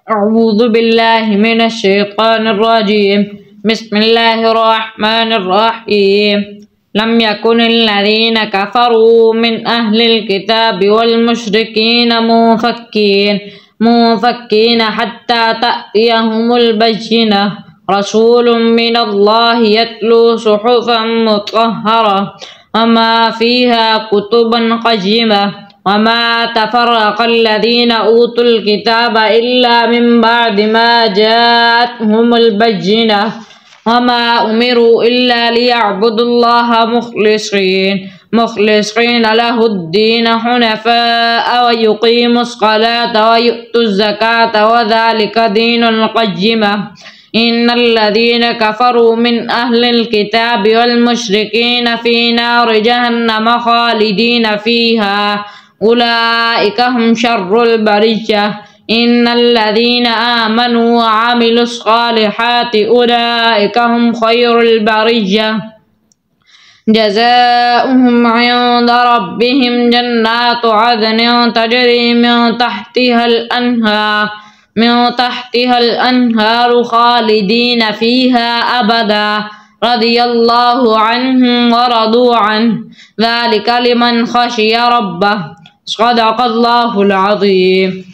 أعوذ بالله من الشيطان الرجيم. بسم الله الرحمن الرحيم. لم يكن الذين كفروا من أهل الكتاب والمشركين منفكين حتى تأتيهم البينة. رسول من الله يتلو صحفا مطهرة وما فيها كتب قيمة. وما تفرق الذين أوتوا الكتاب إلا من بعد ما جاءتهم البينة. وما أمروا إلا ليعبدوا الله مخلصين له الدين حنفاء ويقيموا الصلاة ويؤتوا الزكاة وذلك دين القيمة. إن الذين كفروا من أهل الكتاب والمشركين في نار جهنم خالدين فيها أولئك هم شر البرية. إن الذين آمنوا وعملوا الصالحات أولئك هم خير البرية. جزاؤهم عند ربهم جنات عدن تجري من تحتها الأنهار خالدين فيها أبدا. رضي الله عنهم ورضوا عنه ذلك لمن خشي ربه. صدق الله العظيم.